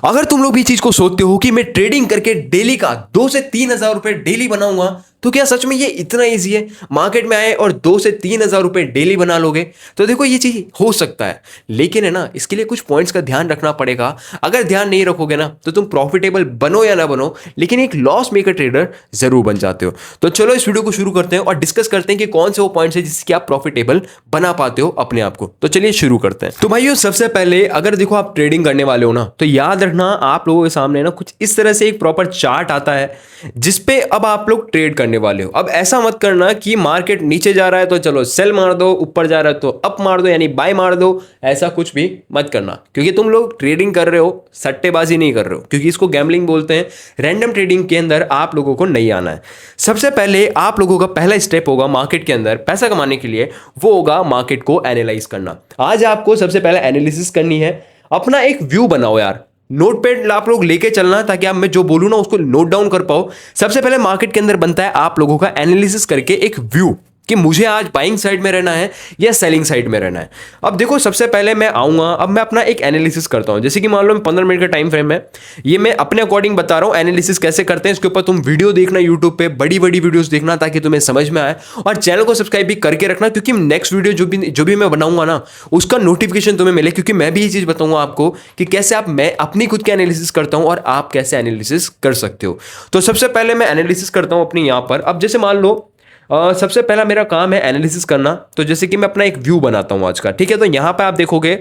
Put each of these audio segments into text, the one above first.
अगर तुम लोग भी चीज को सोचते हो कि मैं ट्रेडिंग करके डेली का 2 से 3 हजार रुपए डेली बनाऊंगा, तो क्या सच में ये इतना इजी है? मार्केट में आए और 2 से 3 हजार रुपए डेली बना लोगे? तो देखो ये चीज हो सकता है, लेकिन है ना, इसके लिए कुछ पॉइंट्स का ध्यान रखना पड़ेगा। अगर ध्यान नहीं रखोगे ना, तो तुम प्रॉफिटेबल बनो या ना बनो, लेकिन एक लॉस मेकर ट्रेडर जरूर बन जाते हो। तो चलो इस वीडियो को शुरू करते हैं और डिस्कस करते हैं कि कौन से वो पॉइंट्स है जिससे आप प्रॉफिटेबल बना पाते हो अपने आप को। तो चलिए शुरू करते हैं। तो भाइयों, सबसे पहले अगर देखो आप ट्रेडिंग करने वाले हो ना, तो याद रखना आप लोगों के सामने ना कुछ इस तरह से एक प्रॉपर चार्ट आता है जिसपे अब आप लोग ट्रेड करने वाले हो। अब ऐसा मत करना कि मार्केट नीचे जा रहा है तो चलो सेल मार दो, ऊपर जा रहा है तो अप मार दो यानी बाय मार दो। ऐसा कुछ भी मत करना, क्योंकि तुम लोग ट्रेडिंग कर रहे हो, सट्टेबाजी नहीं कर रहे हो, क्योंकि इसको गैम्बलिंग बोलते हैं। रैंडम ट्रेडिंग के अंदर आप लोगों को नहीं आना है। सबसे पहले आप लोगों का पहला स्टेप होगा मार्केट के अंदर पैसा कमाने के लिए, वो होगा मार्केट को एनालाइज करना। आज आपको सबसे पहले एनालिसिस करनी है। अपना एक व्यू बनाओ यार, नोट पैड आप लोग लेके चलना, ताकि आप मैं जो बोलूं ना उसको नोट डाउन कर पाओ। सबसे पहले मार्केट के अंदर बनता है आप लोगों का एनालिसिस करके एक व्यू कि मुझे आज बाइंग साइड में रहना है या सेलिंग साइड में रहना है। अब देखो, सबसे पहले मैं आऊंगा, अब मैं अपना एक एनालिसिस करता हूं। जैसे कि मान लो 15 मिनट का टाइम फ्रेम है, ये मैं अपने अकॉर्डिंग बता रहा हूं। एनालिसिस कैसे करते हैं इसके ऊपर तुम वीडियो देखना, यूट्यूब पे बड़ी बड़ी वीडियोस देखना, ताकि तुम्हें समझ में आए। और चैनल को सब्सक्राइब भी करके रखना, क्योंकि नेक्स्ट वीडियो जो भी मैं बनाऊंगा ना, उसका नोटिफिकेशन तुम्हें मिले, क्योंकि मैं भी ये चीज बताऊंगा आपको कि कैसे आप मैं अपनी खुद की एनालिसिस करता हूं और आप कैसे एनालिसिस कर सकते हो। तो सबसे पहले मैं एनालिसिस करता हूं अपनी यहां पर। अब जैसे मान लो सबसे पहला मेरा काम है एनालिसिस करना। तो जैसे कि मैं अपना एक व्यू बनाता हूं आज का, ठीक है। तो यहां पे आप देखोगे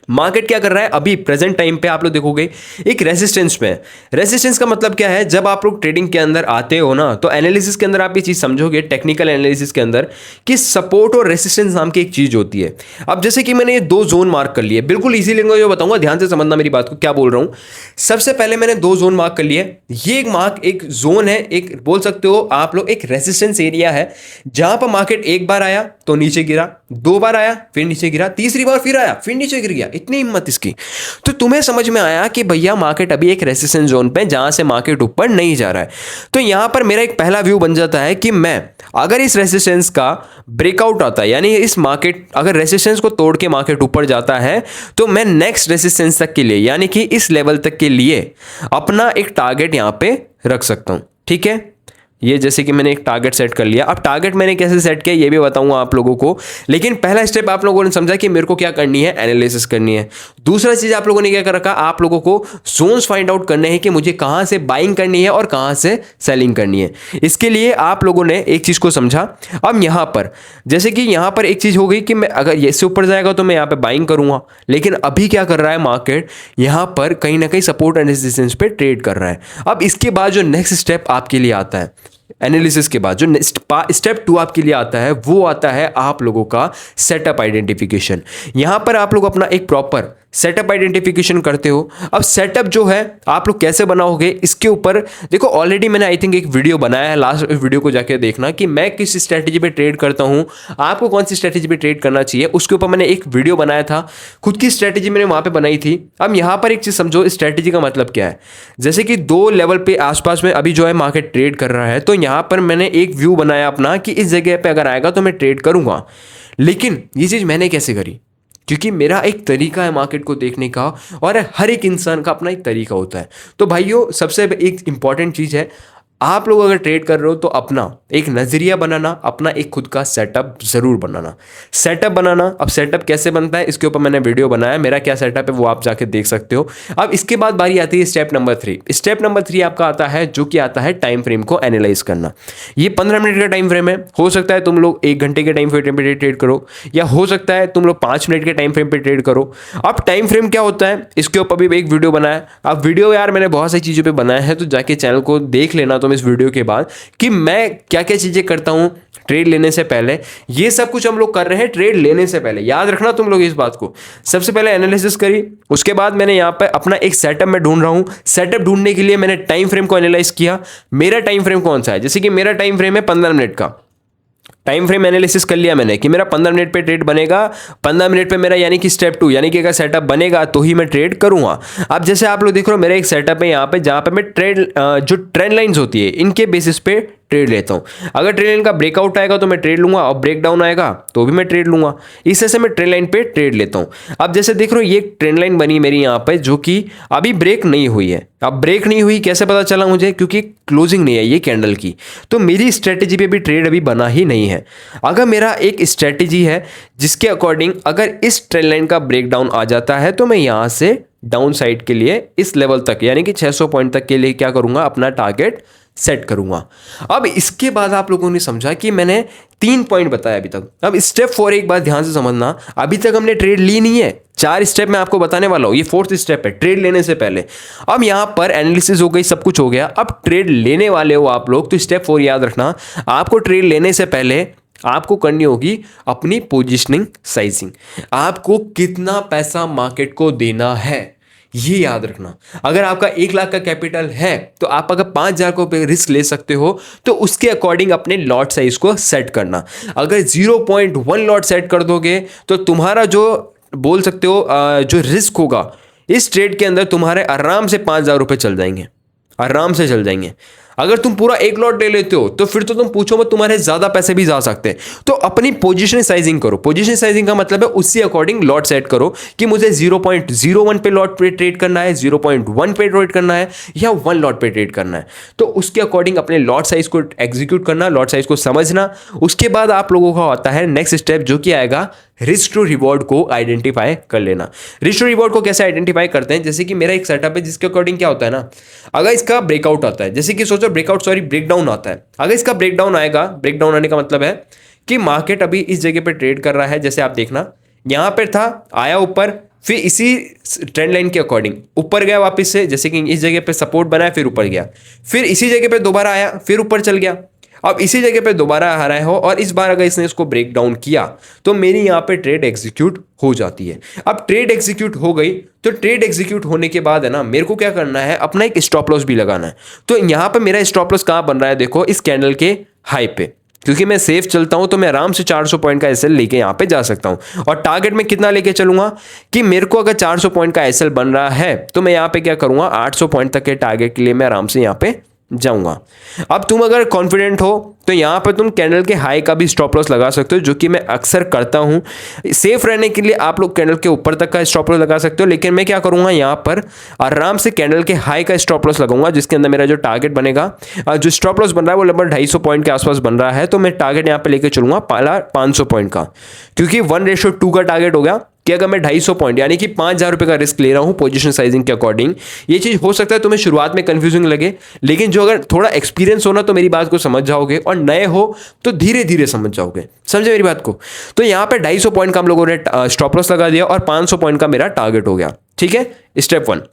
मार्केट क्या कर रहा है अभी प्रेजेंट टाइम पे, आप लोग देखोगे एक रेजिस्टेंस में। रेजिस्टेंस का मतलब क्या है? जब आप लोग ट्रेडिंग के अंदर आते हो ना, तो एनालिसिस के अंदर आप ये चीज समझोगे, टेक्निकल एनालिसिस के अंदर, कि सपोर्ट और रेजिस्टेंस नाम की एक चीज होती है। अब जैसे कि मैंने ये 2 जोन मार्क कर लिए, बिल्कुल इजी लैंग्वेज में बताऊंगा, ध्यान से समझना मेरी बात को, क्या बोल रहा हूं। सबसे पहले मैंने 2 जोन मार्क कर लिए। ये एक जोन है, एक बोल सकते हो आप लोग एक रेजिस्टेंस एरिया है, जहां पर मार्केट एक बार आया तो नीचे गिरा, 2 बार आया फिर नीचे गिरा, तीसरी बार फिर आया फिर नीचे गिर गया। इतनी हिम्मत इसकी। तो तुम्हें समझ में आया कि भैया मार्केट अभी एक रेजिस्टेंस जोन पे, जहां से मार्केट ऊपर नहीं जा रहा है। तो यहां पर मेरा एक पहला व्यू बन जाता है कि मैं अगर इस रेजिस्टेंस का ब्रेकआउट आता है, यानी इस मार्केट अगर रेजिस्टेंस को तोड़ के मार्केट ऊपर जाता है, तो मैं नेक्स्ट रेजिस्टेंस तक के लिए, यानी कि इस लेवल तक के लिए अपना एक टारगेट यहां पे रख सकता हूं। ठीक है, ये जैसे कि मैंने एक टारगेट सेट कर लिया। अब टारगेट मैंने कैसे सेट किया ये भी बताऊंगा आप लोगों को, लेकिन पहला स्टेप आप लोगों ने समझा कि मेरे को क्या करनी है, एनालिसिस करनी है। दूसरा चीज आप लोगों ने क्या कर रखा, आप लोगों को जोन्स फाइंड आउट करने हैं कि मुझे कहां से बाइंग करनी है और कहां से सेलिंग करनी है। इसके लिए आप लोगों ने एक चीज को समझा। अब यहां पर जैसे कि यहां पर एक चीज हो गई कि मैं अगर ये से ऊपर जाएगा तो मैं यहां पे बाइंग करूंगा, लेकिन अभी क्या कर रहा है मार्केट, यहां पर कहीं ना कहीं सपोर्ट एंड रेजिस्टेंस पे ट्रेड कर रहा है। अब इसके बाद जो नेक्स्ट स्टेप आपके लिए आता है, एनालिसिस के बाद जो स्टेप 2 आपके लिए आता है, वो आता है आप लोगों का सेटअप आइडेंटिफिकेशन। यहां पर आप लोग अपना एक प्रॉपर सेटअप आइडेंटिफिकेशन करते हो। अब सेटअप जो है आप लोग कैसे बनाओगे, इसके ऊपर देखो ऑलरेडी मैंने आई थिंक एक वीडियो बनाया है, लास्ट वीडियो को जाके देखना कि मैं किस स्ट्रेटेजी पे ट्रेड करता हूं, आपको कौन सी स्ट्रेटेजी पे ट्रेड करना चाहिए। उसके ऊपर मैंने एक वीडियो बनाया था, खुद की स्ट्रेटेजी मैंने वहां पे बनाई थी। अब यहां पर एक चीज समझो, स्ट्रेटेजी का मतलब क्या है। जैसे कि 2 लेवल पे आसपास में अभी जो है मार्केट ट्रेड कर रहा है, तो यहां पर मैंने एक व्यू बनाया अपना कि इस जगह पे अगर आएगा तो मैं ट्रेड करूंगा। लेकिन ये चीज मैंने कैसे करी, क्योंकि मेरा एक तरीका है मार्केट को देखने का, और हर एक इंसान का अपना एक तरीका होता है। तो भाइयों, सबसे एक इंपॉर्टेंट चीज है, आप लोग अगर ट्रेड कर रहे हो तो अपना एक नजरिया बनाना, अपना एक खुद का सेटअप जरूर बनाना। सेटअप बनाना, अब सेटअप कैसे बनता है इसके ऊपर मैंने वीडियो बनाया, मेरा क्या सेटअप है वो आप जाके देख सकते हो। अब इसके बाद बारी आती है स्टेप नंबर 3। स्टेप नंबर 3 आपका आता है, जो कि आता है टाइम फ्रेम को एनालाइज करना। ये 15 मिनट का टाइम फ्रेम है, हो सकता है तुम लोग 1 घंटे के टाइम फ्रेम पे ट्रेड करो, या हो सकता है तुम लोग 5 मिनट के टाइम फ्रेम पे ट्रेड करो। अब टाइम फ्रेम क्या होता है इसके ऊपर भी एक वीडियो बनाया। अब वीडियो यार मैंने बहुत सारी चीज़ों पर बनाया है, तो जाके चैनल को देख लेना तुम इस वीडियो के बाद कि मैं क्या क्या चीजें करता हूं ट्रेड लेने से पहले। ये सब कुछ हम लोग कर रहे हैं ट्रेड लेने से पहले, याद रखना तुम लोग इस बात को। सबसे पहले एनालिसिस करी, उसके बाद मैंने यहां पे अपना एक सेटअप में ढूंढ रहा हूं। सेटअप ढूंढने के लिए मैंने टाइम फ्रेम को एनालाइज किया, मेरा टाइम फ्रेम कौन सा है। जैसे कि मेरा टाइम फ्रेम है 15 मिनट का। टाइम फ्रेम एनालिसिस कर लिया मैंने कि मेरा 15 मिनट पे ट्रेड बनेगा, 15 मिनट पे मेरा यानी कि स्टेप 2 यानी कि अगर सेटअप बनेगा तो ही मैं ट्रेड करूंगा। अब जैसे आप लोग देख रहे हो मेरा एक सेटअप है यहाँ पे, जहाँ पे मैं ट्रेड जो ट्रेंड लाइंस होती है इनके बेसिस पे ट्रेड लेता हूँ। अगर ट्रेड लाइन का ब्रेकआउट आएगा तो मैं ट्रेड लूंगा, और ब्रेक डाउन आएगा तो भी मैं ट्रेड लूंगा। इस तरह से मैं ट्रेंड लाइन पे ट्रेड लेता हूँ। अब जैसे देख रहे हो ये ट्रेंड लाइन बनी मेरी यहाँ पे, जो कि अभी ब्रेक नहीं हुई है। अब ब्रेक नहीं हुई कैसे पता चला मुझे? क्योंकि क्लोजिंग नहीं है ये कैंडल की, तो मेरी स्ट्रेटेजी पे भी ट्रेड अभी बना ही नहीं है। अगर मेरा एक स्ट्रेटेजी है जिसके अकॉर्डिंग अगर इस ट्रेंड लाइन का ब्रेक डाउन आ जाता है तो मैं यहाँ से डाउन साइड के लिए इस लेवल तक यानी कि 600 पॉइंट तक के लिए क्या करूंगा, अपना टारगेट सेट करूंगा। अब इसके बाद आप लोगों ने समझा कि मैंने 3 पॉइंट बताया अभी तक। अब स्टेप 4 एक बात ध्यान से समझना, अभी तक हमने ट्रेड ली नहीं है। 4 स्टेप मैं आपको बताने वाला हूं, ये 4th स्टेप है ट्रेड लेने से पहले। अब यहां पर एनालिसिस हो गई, सब कुछ हो गया, अब ट्रेड लेने वाले हो आप लोग, तो स्टेप 4 याद रखना, आपको ट्रेड लेने से पहले आपको करनी होगी अपनी पोजीशनिंग साइजिंग। आपको कितना पैसा मार्केट को देना है ये याद रखना। अगर आपका 1 लाख का कैपिटल है तो आप अगर 5,000 को पे रिस्क ले सकते हो तो उसके अकॉर्डिंग अपने लॉट साइज को सेट करना। अगर 0.1 लॉट सेट कर दोगे तो तुम्हारा जो बोल सकते हो जो रिस्क होगा इस ट्रेड के अंदर तुम्हारे आराम से 5,000 रुपये चल जाएंगे, आराम से चल जाएंगे। अगर तुम पूरा 1 लॉट ले लेते हो तो फिर तो तुम पूछो मत, तुम्हारे ज्यादा पैसे भी जा सकते हैं। तो अपनी पोजीशन साइजिंग करो। पोजीशन साइजिंग का मतलब है उसी अकॉर्डिंग लॉट सेट करो कि मुझे 0.01 पे लॉट पे ट्रेड करना है, 0.1 पे ट्रेड करना है या 1 लॉट पे ट्रेड करना है। तो उसके अकॉर्डिंग अपने लॉट साइज को एग्जीक्यूट करना, लॉट साइज को समझना। उसके बाद आप लोगों का होता है नेक्स्ट स्टेप जो कि आएगा रिस्क टू रिवॉर्ड को आइडेंटिफाई कर लेना। रिस्क टू रिवॉर्ड को कैसे आइडेंटिफाई करते हैं? जैसे कि मेरा एक सेटअप है जिसके अकॉर्डिंग क्या होता है ना, अगर इसका ब्रेकआउट आता है, जैसे कि सोचो ब्रेकडाउन आता है। अगर इसका ब्रेकडाउन आएगा, ब्रेकडाउन आने का मतलब है कि मार्केट अभी इस जगह पे ट्रेड कर रहा है, जैसे आप देखना यहां पर था, आया ऊपर, फिर इसी ट्रेंड लाइन के अकॉर्डिंग ऊपर गया वापस से, जैसे कि इस जगह पे सपोर्ट बनाया फिर ऊपर गया, फिर इसी जगह पे दोबारा आया फिर ऊपर चल गया, अब इसी जगह पे दोबारा आ रहा हो और इस बार अगर इसने इसको ब्रेक डाउन किया तो मेरी यहाँ पे ट्रेड एग्जीक्यूट हो जाती है। अब ट्रेड एग्जीक्यूट हो गई तो ट्रेड एग्जीक्यूट होने के बाद है ना, मेरे को क्या करना है, अपना एक स्टॉप लॉस भी लगाना है। तो यहाँ पे मेरा स्टॉप लॉस कहाँ बन रहा है, देखो इस कैंडल के हाई पे, क्योंकि मैं सेफ चलता हूं तो मैं आराम से 400 पॉइंट का एसएल लेके यहां पे जा सकता हूं। और टारगेट में कितना लेके चलूंगा कि मेरे को अगर 400 पॉइंट का एसएल बन रहा है तो मैं यहां पे क्या करूंगा, 800 पॉइंट तक के टारगेट के लिए मैं आराम से यहां पे जाऊंगा। अब तुम अगर कॉन्फिडेंट हो तो यहां पर तुम कैंडल के हाई का भी स्टॉप लॉस लगा सकते हो, जो कि मैं अक्सर करता हूं। सेफ रहने के लिए आप लोग कैंडल के ऊपर तक का स्टॉप लॉस लगा सकते हो, लेकिन मैं क्या करूंगा, यहां पर आराम से कैंडल के हाई का स्टॉप लॉस लगाऊंगा, जिसके अंदर मेरा जो टारगेट बनेगा, जो स्टॉप लॉस बन रहा है वो लगभग 250 पॉइंट के आसपास बन रहा है। तो मैं टारगेट यहां पर लेकर चलूंगा 500 पॉइंट का, क्योंकि 1:2 का टारगेट हो गया कि अगर मैं 250 पॉइंट यानी कि 5,000 रुपये का रिस्क ले रहा हूं पोजीशन साइजिंग के अकॉर्डिंग। ये चीज़ हो सकता है तुम्हें शुरुआत में कंफ्यूजिंग लगे, लेकिन जो अगर थोड़ा एक्सपीरियंस हो ना तो मेरी बात को समझ जाओगे, और नए हो तो धीरे धीरे समझ जाओगे। समझे मेरी बात को? तो यहाँ पे 250 पॉइंट का हम लोगों ने स्टॉप लॉस लगा दिया और 500 पॉइंट का मेरा टारगेट हो गया। ठीक है, स्टेप 1।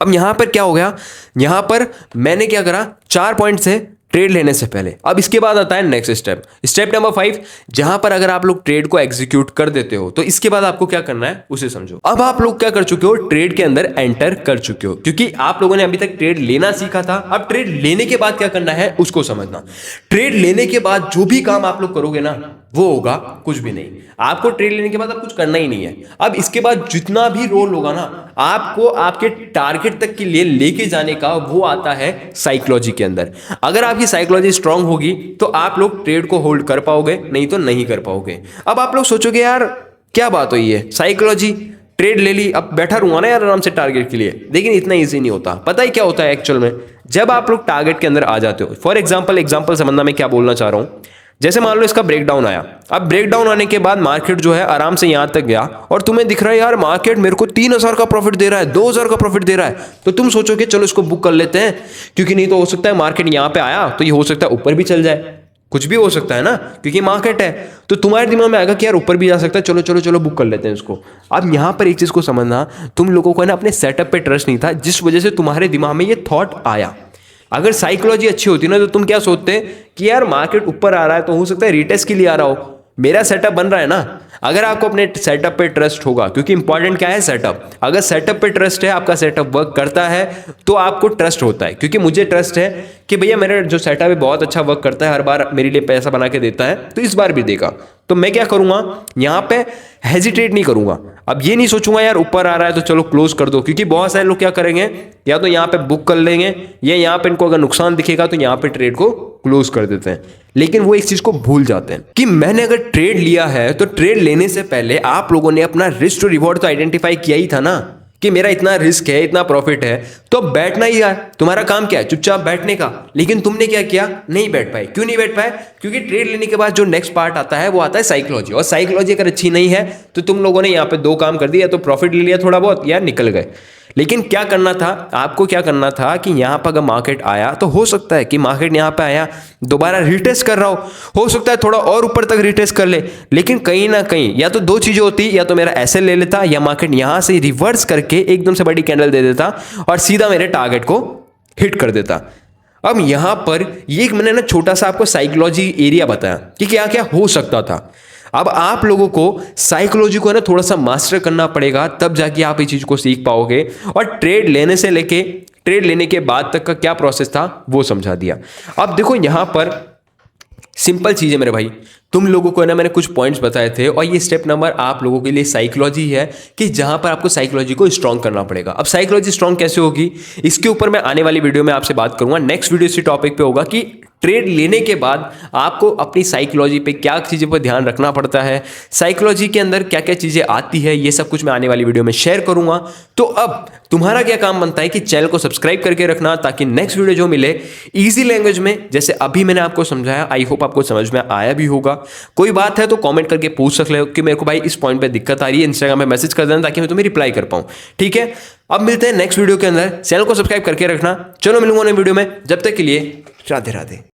अब यहां पर क्या हो गया, यहां पर मैंने क्या करा, 4 पॉइंट से ट्रेड लेने से पहले। अब इसके बाद आता है नेक्स्ट स्टेप, स्टेप नंबर 5, जहां पर अगर आप लोग ट्रेड को एग्जीक्यूट कर देते हो तो इसके बाद आपको क्या करना है उसे समझो। अब आप लोग क्या कर चुके हो, ट्रेड के अंदर एंटर कर चुके हो, क्योंकि आप लोगों ने अभी तक ट्रेड लेना सीखा था। अब ट्रेड लेने के बाद क्या करना है उसको समझना। ट्रेड लेने के बाद जो भी काम आप लोग करोगे ना वो होगा कुछ भी नहीं। आपको ट्रेड लेने के बाद अब कुछ करना ही नहीं है। अब इसके बाद जितना भी रोल होगा ना, आपको आपके टारगेट तक के लिए लेके जाने का वो आता है साइकोलॉजी के अंदर। अगर आपकी साइकोलॉजी स्ट्रांग होगी तो आप लोग ट्रेड को होल्ड कर पाओगे, नहीं तो नहीं कर पाओगे। अब आप लोग सोचोगे यार क्या बात हुई है, साइकोलॉजी ट्रेड ले ली, अब बैठा रहूंगा ना यार आराम से टारगेट के लिए। लेकिन इतना ईजी नहीं होता। पता ही क्या होता है एक्चुअल में, जब आप लोग टारगेट के अंदर आ जाते हो, फॉर एग्जाम्पल समझना मैं क्या बोलना चाह रहा हूं। जैसे मान लो इसका ब्रेकडाउन आया, अब ब्रेकडाउन आने के बाद मार्केट जो है आराम से यहां तक गया और तुम्हें दिख रहा है यार मार्केट मेरे को 3,000 का प्रॉफिट दे रहा है, 2,000 का प्रॉफिट दे रहा है, तो तुम सोचोगे चलो इसको बुक कर लेते हैं, क्योंकि नहीं तो हो सकता है मार्केट यहां पे आया तो ये हो सकता है ऊपर भी चल जाए, कुछ भी हो सकता है ना, क्योंकि मार्केट है। तो तुम्हारे दिमाग में आएगा कि यार ऊपर भी जा सकता है, चलो चलो चलो बुक कर लेते हैं इसको। अब यहां पर एक चीज को समझना, तुम लोगों को ना अपने सेटअप पे ट्रस्ट नहीं था, जिस वजह से तुम्हारे दिमाग में ये थॉट आया। अगर साइकोलॉजी अच्छी होती ना तो तुम क्या सोचते कि यार मार्केट ऊपर आ रहा है तो हो सकता है रीटेस्ट के लिए आ रहा हो, मेरा सेटअप बन रहा है ना। अगर आपको अपने सेटअप पे ट्रस्ट होगा, क्योंकि इंपॉर्टेंट क्या है सेटअप, अगर सेटअप पे ट्रस्ट है, आपका सेटअप वर्क करता है तो आपको ट्रस्ट होता है। क्योंकि मुझे ट्रस्ट है कि भैया मेरा जो सेटअप है बहुत अच्छा वर्क करता है, हर बार मेरे लिए पैसा बना के देता है, तो इस बार भी देगा। तो मैं क्या करूंगा, यहाँ पे हेजिटेट नहीं करूंगा। अब ये नहीं सोचूंगा यार ऊपर आ रहा है तो चलो क्लोज कर दो, क्योंकि बहुत सारे लोग क्या करेंगे, या तो यहाँ पे बुक कर लेंगे या यहाँ पे इनको अगर नुकसान दिखेगा तो यहाँ पे ट्रेड को क्लोज कर देते हैं। लेकिन वो एक चीज को भूल जाते हैं कि मैंने अगर ट्रेड लिया है तो ट्रेड लेने से पहले आप लोगों ने अपना रिस्क टू रिवॉर्ड तो आइडेंटिफाई किया ही था ना, कि मेरा इतना रिस्क है, इतना प्रॉफिट है, तो बैठना ही यार, तुम्हारा काम क्या है, चुपचाप बैठने का। लेकिन तुमने क्या किया, नहीं बैठ पाए। क्यों नहीं बैठ पाए? क्योंकि ट्रेड लेने के बाद जो नेक्स्ट पार्ट आता है वो आता है साइकोलॉजी, और साइकोलॉजी अगर अच्छी नहीं है तो तुम लोगों ने यहाँ पे दो काम कर दिया, या तो प्रॉफिट ले लिया थोड़ा बहुत या निकल गए। लेकिन क्या करना था आपको, क्या करना था कि यहाँ पर अगर मार्केट आया तो हो सकता है कि मार्केट यहाँ पे आया दोबारा रिटेस्ट कर रहा हो सकता है थोड़ा और ऊपर तक रिटेस्ट कर ले, लेकिन कहीं ना कहीं या तो दो चीजें होती, या तो मेरा ऐसे ले लेता या मार्केट यहाँ से रिवर्स करके एकदम से बड़ी कैंडल दे देता और सीधा मेरे टारगेट को हिट कर देता। अब यहां पर ये मैंने ना छोटा सा आपको साइकोलॉजी एरिया बताया कि क्या क्या हो सकता था। अब आप लोगों को साइकोलॉजी को ना थोड़ा सा मास्टर करना पड़ेगा, तब जाके आप इस चीज को सीख पाओगे। और ट्रेड लेने से लेके ट्रेड लेने के बाद तक का क्या प्रोसेस था वो समझा दिया। अब देखो यहां पर सिंपल चीज है मेरे भाई, तुम लोगों को ना मैंने कुछ पॉइंट्स बताए थे, और ये स्टेप नंबर आप लोगों के लिए साइकोलॉजी है कि जहां पर आपको साइकोलॉजी को स्ट्रॉन्ग करना पड़ेगा। अब साइकोलॉजी स्ट्रॉन्ग कैसे होगी, इसके ऊपर मैं आने वाली वीडियो में आपसे बात करूंगा। नेक्स्ट वीडियो इसी टॉपिक पे होगा कि ट्रेड लेने के बाद आपको अपनी साइकोलॉजी पे क्या चीज़ें पर ध्यान रखना पड़ता है, साइकोलॉजी के अंदर क्या क्या चीज़ें आती है, ये सब कुछ मैं आने वाली वीडियो में शेयर करूंगा। तो अब तुम्हारा क्या काम बनता है कि चैनल को सब्सक्राइब करके रखना, ताकि नेक्स्ट वीडियो जो मिले इजी लैंग्वेज में, जैसे अभी मैंने आपको समझाया, आई होप आपको समझ में आया भी होगा। कोई बात है तो कमेंट करके पूछ सकते हो कि मेरे को भाई इस पॉइंट पे दिक्कत आ रही है, इंस्टाग्राम में मैसेज कर देना ताकि मैं तुम्हें रिप्लाई कर पाऊं। ठीक है, अब मिलते हैं नेक्स्ट वीडियो के अंदर। चैनल को सब्सक्राइब करके रखना। चलो मिलूंगा नई वीडियो में, जब तक के लिए राधे राधे।